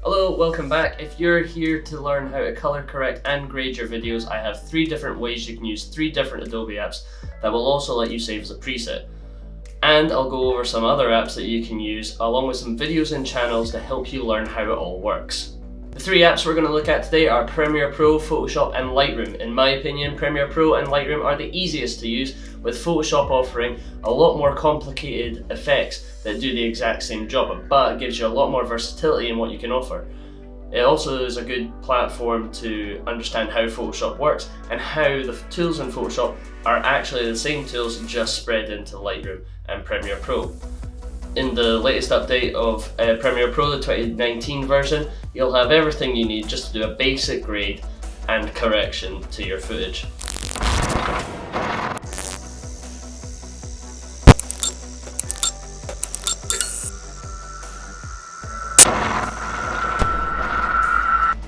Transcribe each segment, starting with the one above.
Hello, welcome back. If you're here to learn how to color correct and grade your videos, I have 3 different ways you can use 3 different Adobe apps that will also let you save as a preset. And I'll go over some other apps that you can use along with some videos and channels to help you learn how it all works. The 3 apps we're going to look at today are Premiere Pro, Photoshop and Lightroom. In my opinion, Premiere Pro and Lightroom are the easiest to use, with Photoshop offering a lot more complicated effects that do the exact same job, but it gives you a lot more versatility in what you can offer. It also is a good platform to understand how Photoshop works and how the tools in Photoshop are actually the same tools just spread into Lightroom and Premiere Pro. In the latest update of Premiere Pro, the 2019 version, you'll have everything you need just to do a basic grade and correction to your footage.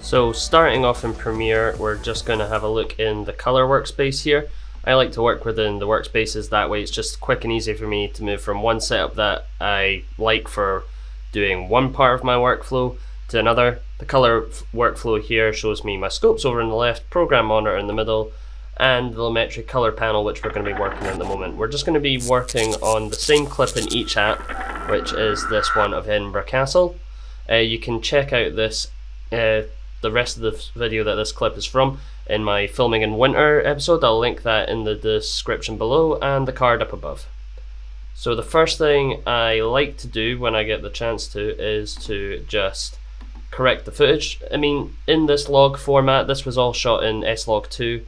So starting off in Premiere, we're just going to have a look in the color workspace here. I like to work within the workspaces, that way it's just quick and easy for me to move from one setup that I like for doing one part of my workflow to another. The color workflow here shows me my scopes over on the left, program monitor in the middle, and the lumetri color panel, which we're going to be working on at the moment. We're just going to be working on the same clip in each app, which is this one of Edinburgh Castle. You can check out this the rest of the video that this clip is from in my filming in winter episode. I'll link that in the description below and the card up above. So the first thing I like to do when I get the chance to is to just correct the footage. I mean, in this log format, this was all shot in S-Log2.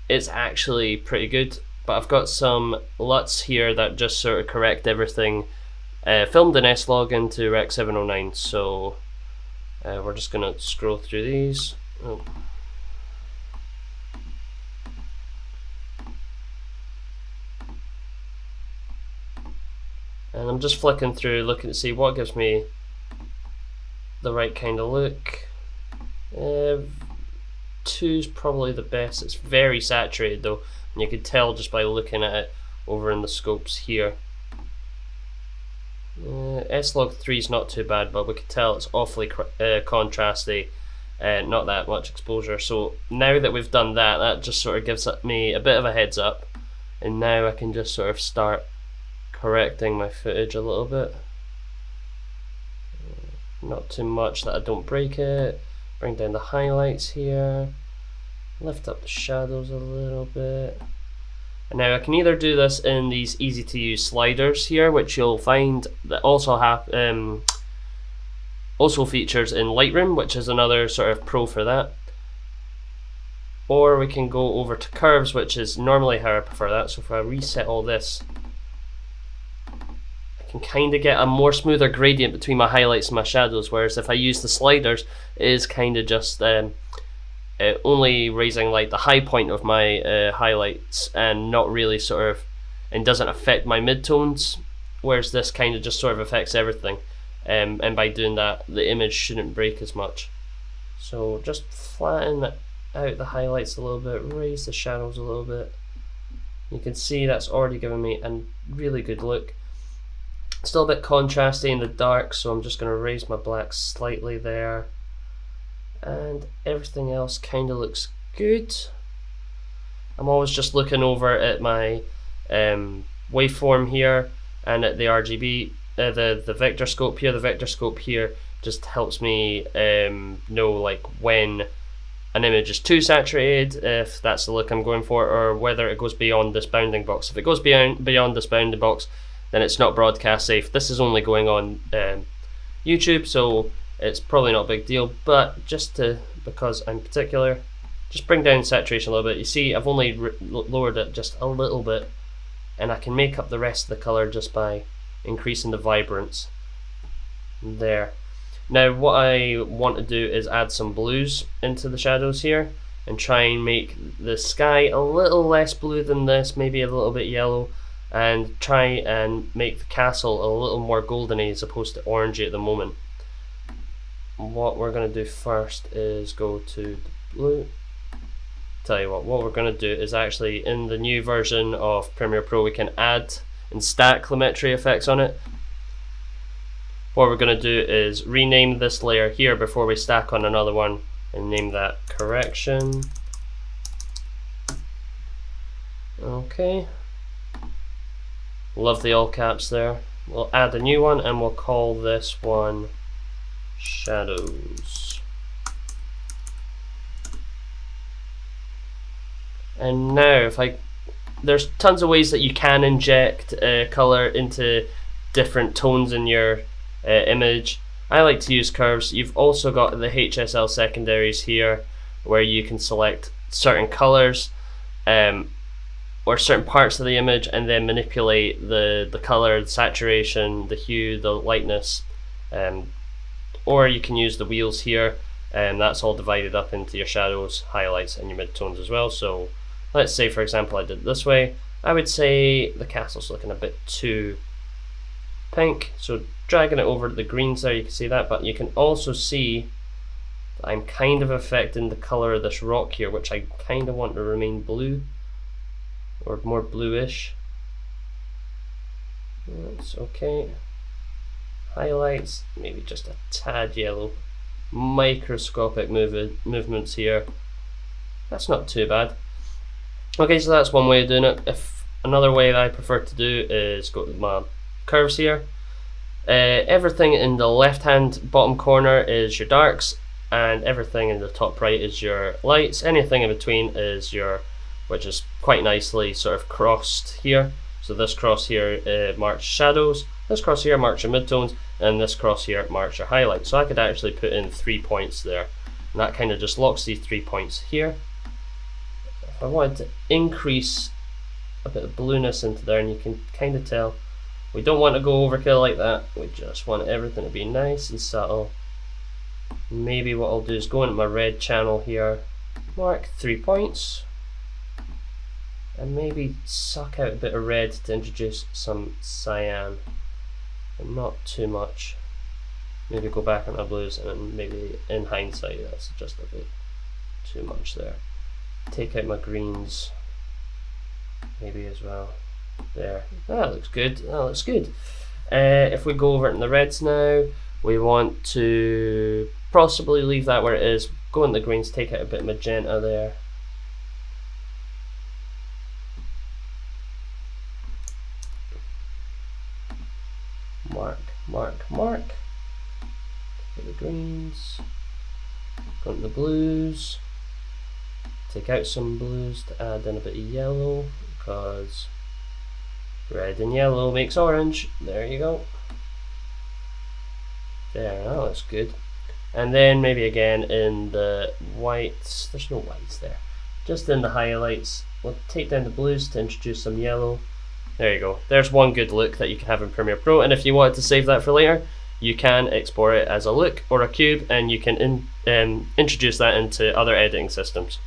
It's actually pretty good, but I've got some LUTs here that just sort of correct everything filmed in S-Log into Rec 709. So we're just going to scroll through these. Oh. And I'm just flicking through, looking to see what gives me the right kind of look. 2's probably the best. It's very saturated though, and you can tell just by looking at it over in the scopes here. S-Log3 is not too bad, but we can tell it's awfully contrasty, not that much exposure. So now that we've done that, that just sort of gives me a bit of a heads up, and now I can just sort of start correcting my footage a little bit. Not too much that I don't break it. Bring down the highlights here, lift up the shadows a little bit. And now I can either do this in these easy to use sliders here, which you'll find that also have also features in Lightroom, which is another sort of pro for that. Or we can go over to curves, which is normally how I prefer that. So if I reset all this, I can kind of get a more smoother gradient between my highlights and my shadows, whereas if I use the sliders, it is kind of just only raising like the high point of my highlights and not really sort of, and doesn't affect my midtones, whereas this kind of just sort of affects everything, and by doing that the image shouldn't break as much. So just flatten out the highlights a little bit, raise the shadows a little bit. You can see that's already given me a really good look. Still a bit contrasty in the dark, so I'm just going to raise my blacks slightly there. And everything else kind of looks good. I'm always just looking over at my waveform here and at the RGB, the vector scope here. The vector scope here just helps me know like when an image is too saturated, if that's the look I'm going for, or whether it goes beyond this bounding box. If it goes beyond this bounding box, then it's not broadcast safe. This is only going on YouTube, so it's probably not a big deal, but just because I'm particular, just bring down saturation a little bit. You see, I've only lowered it just a little bit, and I can make up the rest of the color just by increasing the vibrance there. Now what I want to do is add some blues into the shadows here and try and make the sky a little less blue than this, maybe a little bit yellow, and try and make the castle a little more goldeny as opposed to orangey at the moment. What we're going to do first is go to the blue. Tell you what we're going to do is actually, in the new version of Premiere Pro, we can add and stack lumetri effects on it. what we're going to do is rename this layer here before we stack on another one and name that correction. Okay. Love the all caps there. We'll add a new one and we'll call this one shadows. And now there's tons of ways that you can inject color into different tones in your image. I like to use curves. You've also got the HSL secondaries here where you can select certain colors or certain parts of the image and then manipulate the color, the saturation, the hue, the lightness, or you can use the wheels here, and that's all divided up into your shadows, highlights and your midtones as well. So let's say, for example, I did it this way. I would say the castle's looking a bit too pink, so dragging it over to the greens there, you can see that, but you can also see that I'm kind of affecting the color of this rock here, which I kind of want to remain blue, or more bluish. That's okay. Highlights, maybe just a tad yellow. Microscopic movements here. That's not too bad. Okay, so that's one way of doing it. If another way that I prefer to do is go to my curves here. Everything in the left hand bottom corner is your darks, and everything in the top right is your lights. Anything in between is your, which is quite nicely sort of crossed here. So this cross here marks shadows, this cross here marks your midtones, and this cross here marks your highlights. So I could actually put in 3 points there, and that kind of just locks these 3 points here. If I wanted to increase a bit of blueness into there, and you can kind of tell, we don't want to go overkill like that, we just want everything to be nice and subtle. Maybe what I'll do is go into my red channel here, mark 3 points, and maybe suck out a bit of red to introduce some cyan, but not too much. Maybe go back on my blues, and maybe in hindsight that's just a bit too much there. Take out my greens maybe as well. There, that looks good. That looks good. If we go over it in the reds now, we want to possibly leave that where it is. Go in the greens, take out a bit of magenta there. Mark, mark, mark. Take the greens. Go into the blues. Take out some blues to add in a bit of yellow, because red and yellow makes orange. There you go. There, that looks good. And then maybe again in the whites, there's no whites there, just in the highlights, we'll take down the blues to introduce some yellow. There you go. There's one good look that you can have in Premiere Pro, and if you wanted to save that for later, you can export it as a look or a cube, and you can introduce that into other editing systems.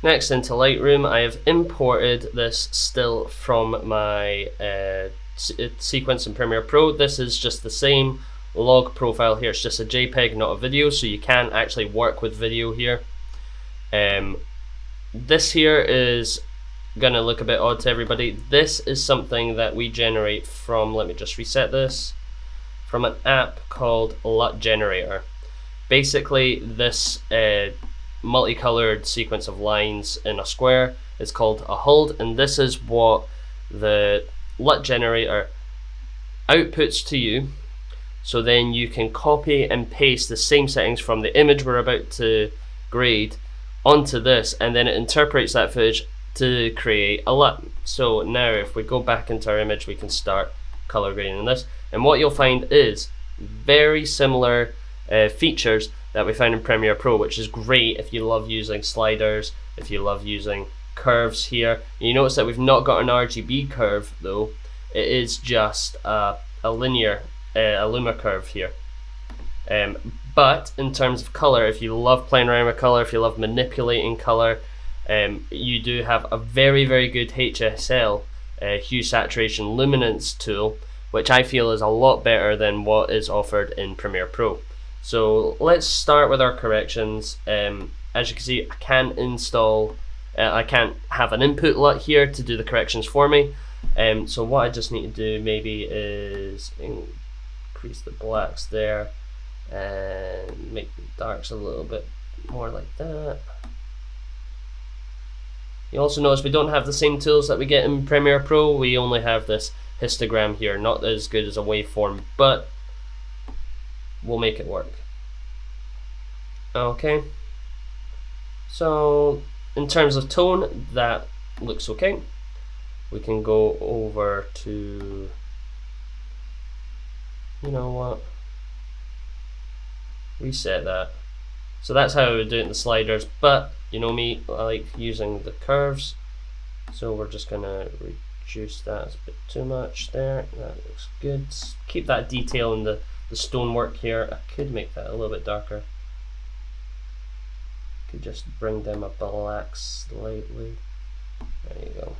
Next, into Lightroom, I have imported this still from my sequence in Premiere Pro. This is just the same log profile here. It's just a JPEG, not a video, so you can actually work with video here. This here is gonna look a bit odd to everybody. This is something that we generate from, let me just reset this, from an app called Lut Generator. Basically, this multicolored sequence of lines in a square is called a HUD, and this is what the Lut Generator outputs to you. So then you can copy and paste the same settings from the image we're about to grade onto this, and then it interprets that footage to create a LUT. So now if we go back into our image, we can start color grading this, and what you'll find is very similar features that we found in Premiere Pro, which is great if you love using sliders, if you love using curves here. You notice that we've not got an RGB curve though, it is just a linear a luma curve here. But in terms of color, if you love playing around with color, if you love manipulating color, you do have a very, very good HSL hue saturation luminance tool, which I feel is a lot better than what is offered in Premiere Pro. So let's start with our corrections. As you can see, I can't have an input LUT here to do the corrections for me. So what I just need to do maybe is increase the blacks there and make the darks a little bit more like that. You also notice we don't have the same tools that we get in Premiere Pro. We only have this histogram here, not as good as a waveform, but we'll make it work. Okay, so in terms of tone, that looks okay. We can go over to, you know what, reset that. So that's how I would do it in the sliders, but you know me, I like using the curves, so we're just gonna reduce that. It's a bit too much there. That looks good. Keep that detail in the stonework here. I could make that a little bit darker. Could just bring down my black slightly. There you go.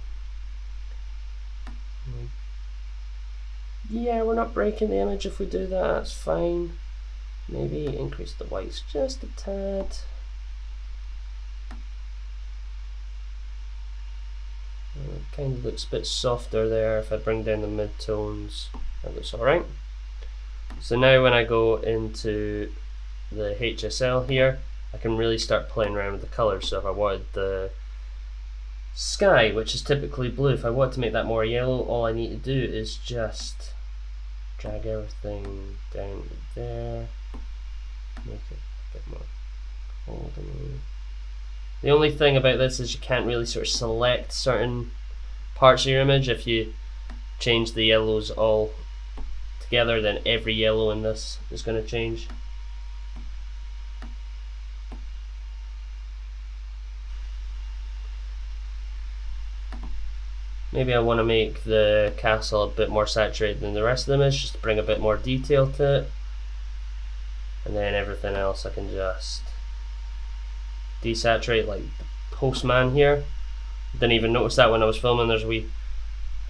Yeah, we're not breaking the image if we do that. That's fine. Maybe increase the whites just a tad. It kind of looks a bit softer there. If I bring down the mid-tones, that looks alright. So now when I go into the HSL here, I can really start playing around with the colors. So if I wanted the sky, which is typically blue, if I want to make that more yellow, all I need to do is just drag everything down there, make it a bit more golden. The only thing about this is you can't really sort of select certain parts of your image. If you change the yellows all together, then every yellow in this is going to change. Maybe I want to make the castle a bit more saturated than the rest of the image, just to bring a bit more detail to it. And then everything else I can just desaturate, like the postman here. Didn't even notice that when I was filming. There's a wee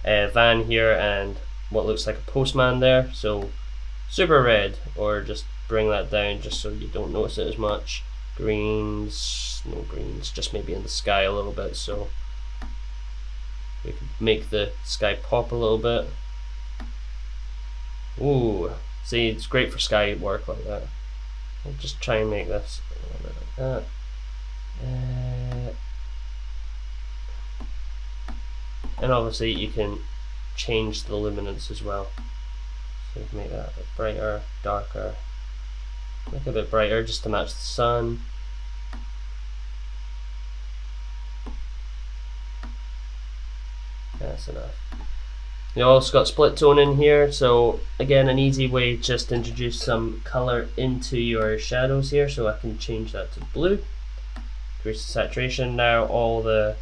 van here and what looks like a postman there. So super red, or just bring that down just so you don't notice it as much. Greens, no greens, just maybe in the sky a little bit, so we can make the sky pop a little bit. Ooh, see, it's great for sky work like that. I'll just try and make this a little bit like that. And obviously you can change the luminance as well. So you can make that a bit brighter, darker. Make it a bit brighter just to match the sun. That's enough. You also got split tone in here, so again an easy way just to introduce some color into your shadows here. So I can change that to blue, increase the saturation. Now all the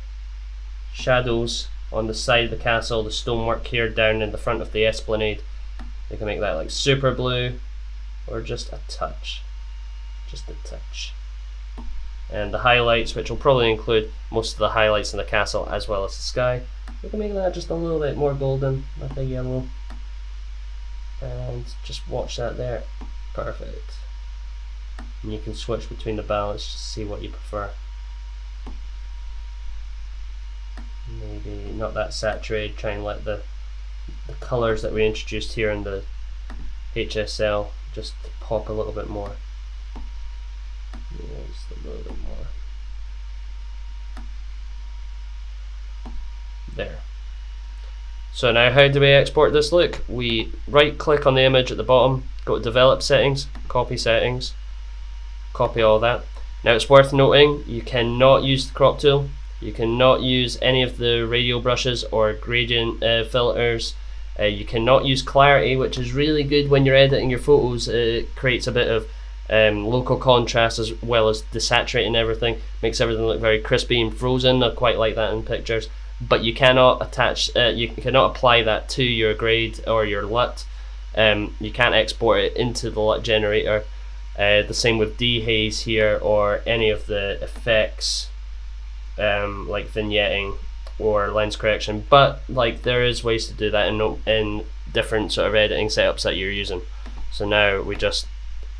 shadows on the side of the castle, the stonework here down in the front of the esplanade, you can make that like super blue, or just a touch, and the highlights, which will probably include most of the highlights in the castle as well as the sky, we can make that just a little bit more golden, like a yellow, and just watch that there. Perfect. And you can switch between the balance to see what you prefer. Maybe not that saturated, try and let the colors that we introduced here in the HSL just pop a little bit more. Yeah, just a little bit more. There. So now how do we export this look? We right click on the image at the bottom, go to develop settings, copy settings, copy all that. Now it's worth noting you cannot use the crop tool, you cannot use any of the radial brushes or gradient filters, you cannot use clarity, which is really good when you're editing your photos. It creates a bit of local contrast as well as desaturating everything, makes everything look very crispy and frozen. I quite like that in pictures. But you cannot attach, you cannot apply that to your grade or your LUT. You can't export it into the LUT generator. The same with dehaze here or any of the effects like vignetting or lens correction. But like there is ways to do that in different sort of editing setups that you're using. So now we just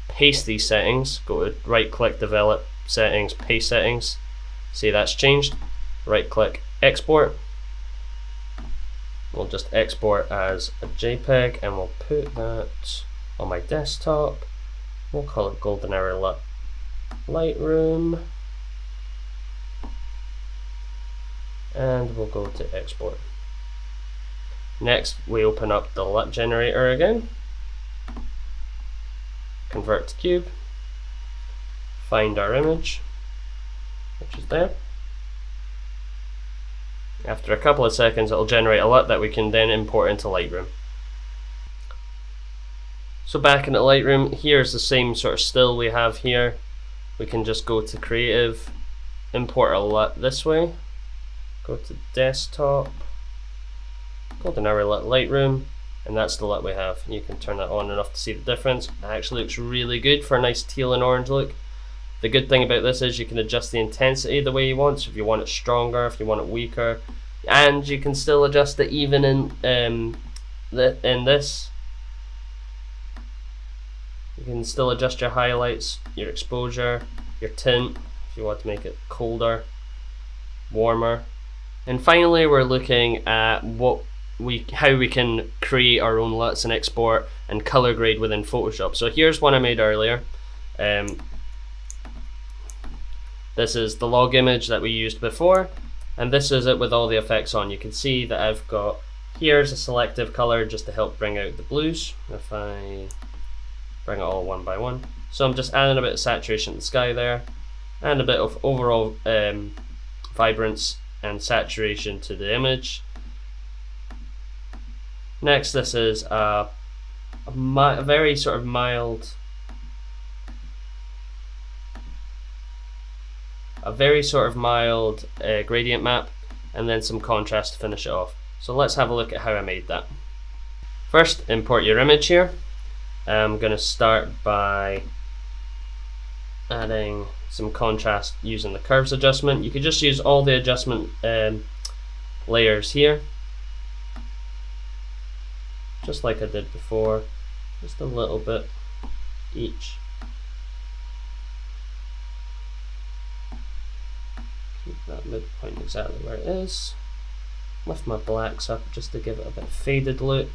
paste these settings. Go to right click, develop settings, paste settings. See that's changed. Right click, export, We'll just export as a JPEG and we'll put that on my desktop. We'll call it Golden Hour Lut Lightroom. And we'll go to export. Next, we open up the Lut Generator again. Convert to cube. Find our image, which is there. After a couple of seconds, it'll generate a LUT that we can then import into Lightroom. So back in the Lightroom, here's the same sort of still we have here. We can just go to Creative, import a LUT this way, go to Desktop, Golden Hour Lut Lightroom, and that's the LUT we have. You can turn that on and off to see the difference. It actually looks really good for a nice teal and orange look. The good thing about this is you can adjust the intensity the way you want, so if you want it stronger, if you want it weaker, and you can still adjust it even in this. You can still adjust your highlights, your exposure, your tint, if you want to make it colder, warmer. And finally, we're looking at how we can create our own LUTs and export and color grade within Photoshop. So here's one I made earlier. This is the log image that we used before, and this is it with all the effects on. You can see that I've got, here's a selective color just to help bring out the blues, if I bring it all one by one. So I'm just adding a bit of saturation to the sky there, and a bit of overall vibrance and saturation to the image. Next, this is a very sort of mild, gradient map, and then some contrast to finish it off. So let's have a look at how I made that. First, import your image here. I'm going to start by adding some contrast using the curves adjustment. You could just use all the adjustment layers here, just like I did before, just a little bit each. Keep that midpoint exactly where it is. Lift my blacks up just to give it a bit of faded look.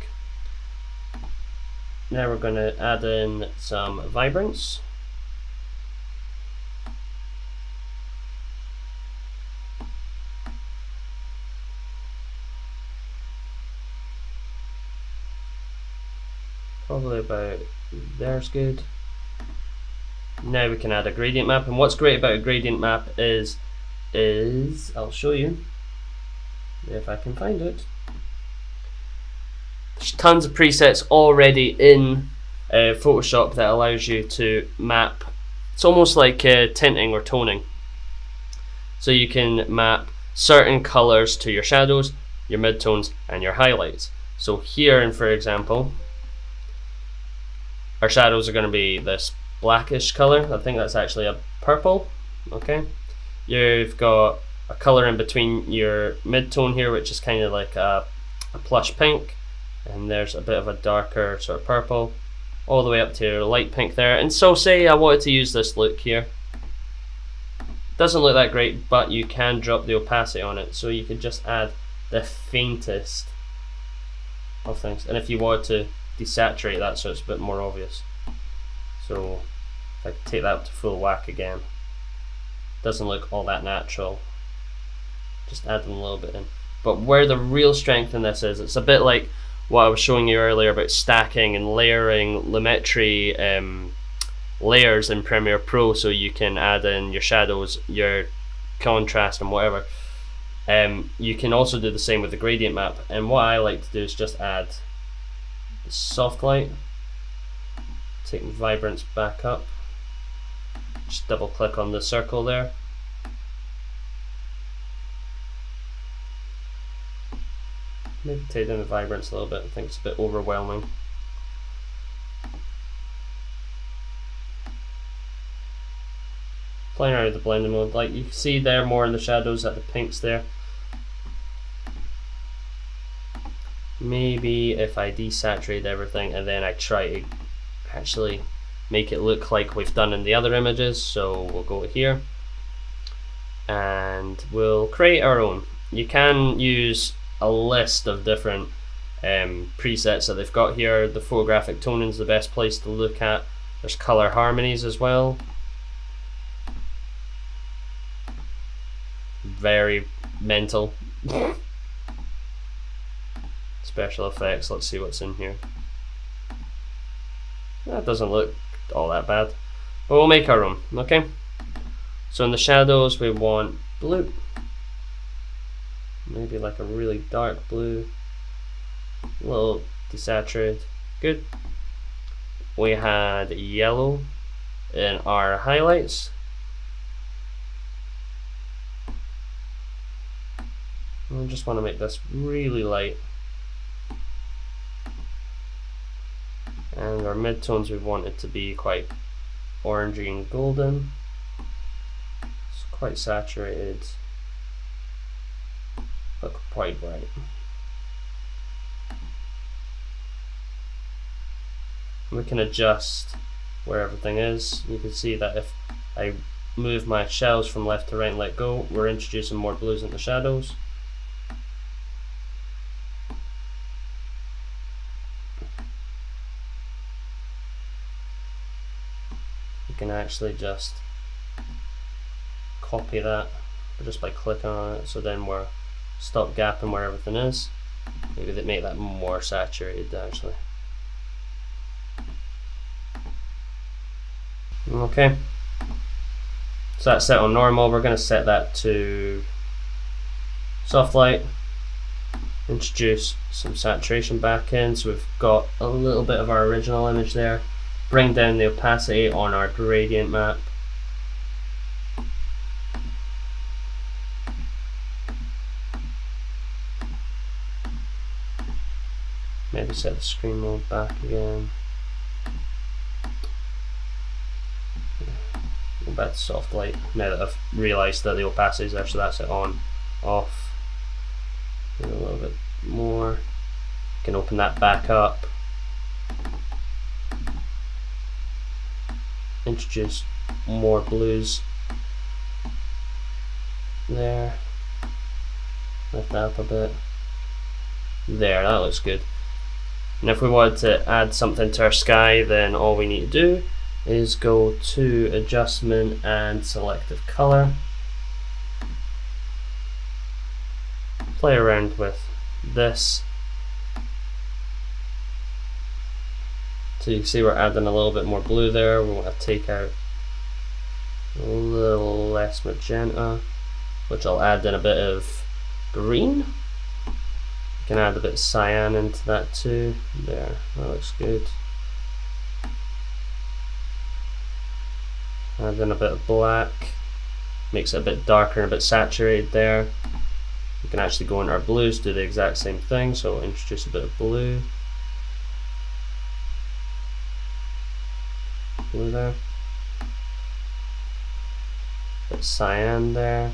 Now we're going to add in some vibrance. Probably about there's good. Now we can add a gradient map, and what's great about a gradient map is I'll show you if I can find it. There's tons of presets already in Photoshop that allows you to map. It's almost like tinting or toning. So you can map certain colors to your shadows, your midtones, and your highlights. So here, and for example, our shadows are going to be this blackish color. I think that's actually a purple. Okay, you've got a color in between your midtone here, which is kind of like a plush pink, and there's a bit of a darker sort of purple, all the way up to a light pink there. And so say I wanted to use this look here. Doesn't look that great, but you can drop the opacity on it, so you could just add the faintest of things. And if you wanted to desaturate that so it's a bit more obvious, so if I take that up to full whack again, doesn't look all that natural. Just adding a little bit in. But where the real strength in this is, it's a bit like what I was showing you earlier about stacking and layering lumetri layers in Premiere Pro, so you can add in your shadows, your contrast, and whatever. You can also do the same with the gradient map, and what I like to do is just add the soft light, take vibrance back up, just double click on the circle there, maybe take down the vibrance a little bit. I think it's a bit overwhelming. Playing around with the blending mode, like you can see there more in the shadows at the pinks there. Maybe if I desaturate everything and then I try to actually make it look like we've done in the other images. So we'll go here and we'll create our own. You can use a list of different presets that they've got here. The photographic toning is the best place to look at. There's color harmonies as well. Very mental. Special effects, let's see what's in here. That doesn't look all that bad, but we'll make our own, okay? So in the shadows we want blue, maybe like a really dark blue, a little desaturated, good. We had yellow in our highlights. I just want to make this really light. And our midtones we want it to be quite orangey and golden. It's quite saturated, but quite bright. We can adjust where everything is. You can see that if I move my shells from left to right and let go, we're introducing more blues into shadows. You can actually just copy that just by clicking on it, so then we're stop gapping where everything is. Maybe they make that more saturated actually. Okay, so that's set on normal. We're going to set that to soft light, introduce some saturation back in, so we've got a little bit of our original image there. Bring down the opacity on our gradient map. Maybe set the screen mode back again. Go back to soft light now that I've realised that the opacity is there, so that's it on, off. A little bit more. You can open that back up. Introduce more blues there. Lift that up a bit. There, that looks good. And if we wanted to add something to our sky, then all we need to do is go to adjustment and selective color. Play around with this. So you can see we're adding a little bit more blue there. We want to take out a little less magenta, which I'll add in a bit of green. You can add a bit of cyan into that too. There, that looks good. Add in a bit of black, makes it a bit darker and a bit saturated there. We can actually go into our blues, do the exact same thing, so introduce a bit of blue. Blue there. Bit of cyan there.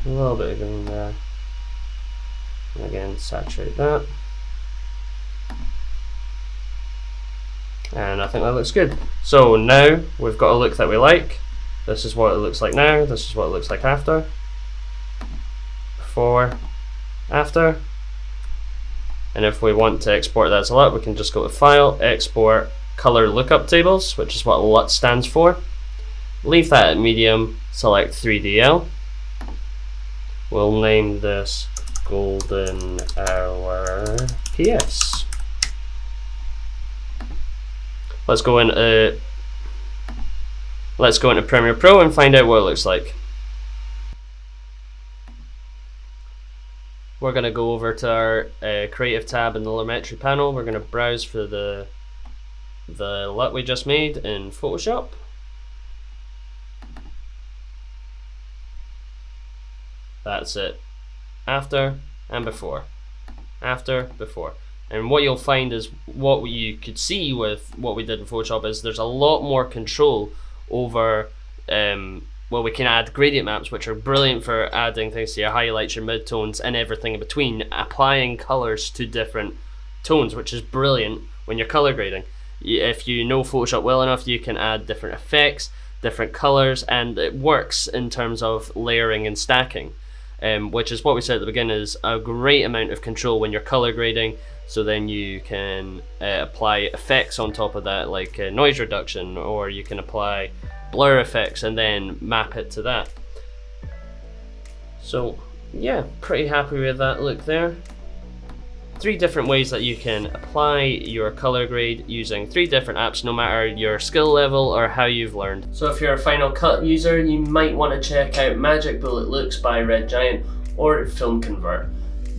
A little bit of green there. And again, saturate that. And I think that looks good. So now we've got a look that we like. This is what it looks like now. This is what it looks like after. Before, after. And if we want to export that as a LUT, we can just go to File, Export, Color Lookup Tables, which is what LUT stands for. Leave that at medium, select 3DL. We'll name this Golden Hour PS. Let's go into Premiere Pro and find out what it looks like. We're going to go over to our Creative tab in the Lumetri panel. We're going to browse for the LUT we just made in Photoshop. That's it. After and before. After, before. And what you'll find is what you could see with what we did in Photoshop is there's a lot more control over well, we can add gradient maps, which are brilliant for adding things to your highlights, your midtones, and everything in between, applying colors to different tones, which is brilliant when you're color grading. If you know Photoshop well enough, you can add different effects, different colors, and it works in terms of layering and stacking. which is what we said at the beginning is a great amount of control when you're color grading. So then you can apply effects on top of that, like noise reduction, or you can apply blur effects and then map it to that. So yeah, pretty happy with that look there. 3 different ways that you can apply your color grade using 3 different apps, no matter your skill level or how you've learned. So if you're a Final Cut user, you might want to check out Magic Bullet Looks by Red Giant or Film Convert.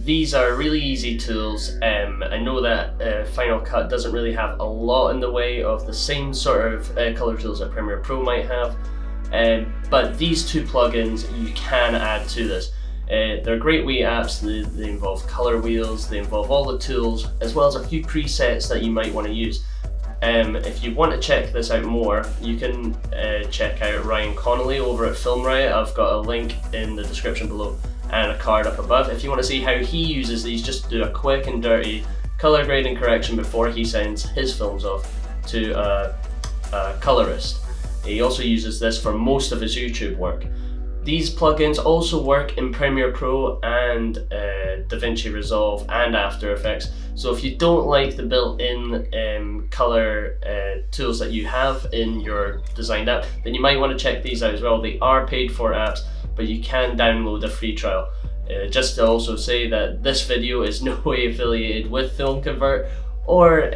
These are really easy tools. I know that Final Cut doesn't really have a lot in the way of the same sort of color tools that Premiere Pro might have, but these 2 plugins you can add to this. They're great wee apps. They involve color wheels, they involve all the tools, as well as a few presets that you might want to use. If you want to check this out more, you can check out Ryan Connolly over at Film Riot. I've got a link in the description below and a card up above. If you want to see how he uses these, just do a quick and dirty color grading correction before he sends his films off to a colorist. He also uses this for most of his YouTube work. These plugins also work in Premiere Pro and DaVinci Resolve and After Effects. So if you don't like the built-in color tools that you have in your designed app, then you might want to check these out as well. They are paid for apps, but you can download a free trial. Just to also say that this video is no way affiliated with Film Convert or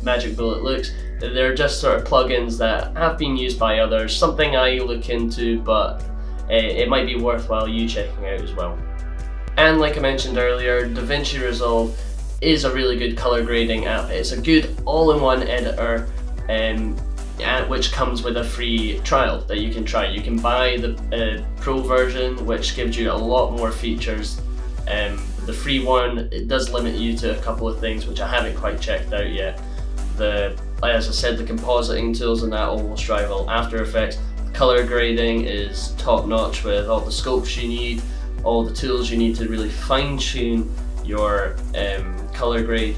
Magic Bullet Looks. They're just sort of plugins that have been used by others, something I look into, but it might be worthwhile you checking out as well. And like I mentioned earlier, DaVinci Resolve is a really good color grading app. It's a good all-in-one editor which comes with a free trial that you can try. You can buy the Pro version, which gives you a lot more features. The free one, it does limit you to a couple of things which I haven't quite checked out yet. As I said, the compositing tools and that almost rival After Effects. Color grading is top notch with all the scopes you need, all the tools you need to really fine tune your color grade,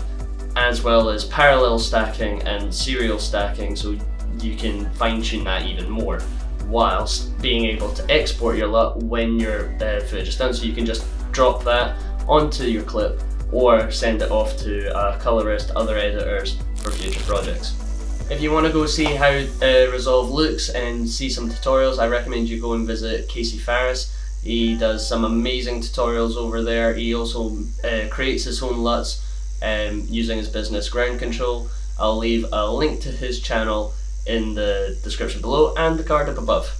as well as parallel stacking and serial stacking, so you can fine tune that even more, whilst being able to export your LUT when your footage is done. So you can just drop that onto your clip or send it off to a colorist, other editors for future projects. If you want to go see how Resolve looks and see some tutorials, I recommend you go and visit Casey Faris. He does some amazing tutorials over there. He also creates his own LUTs using his business Ground Control. I'll leave a link to his channel in the description below and the card up above.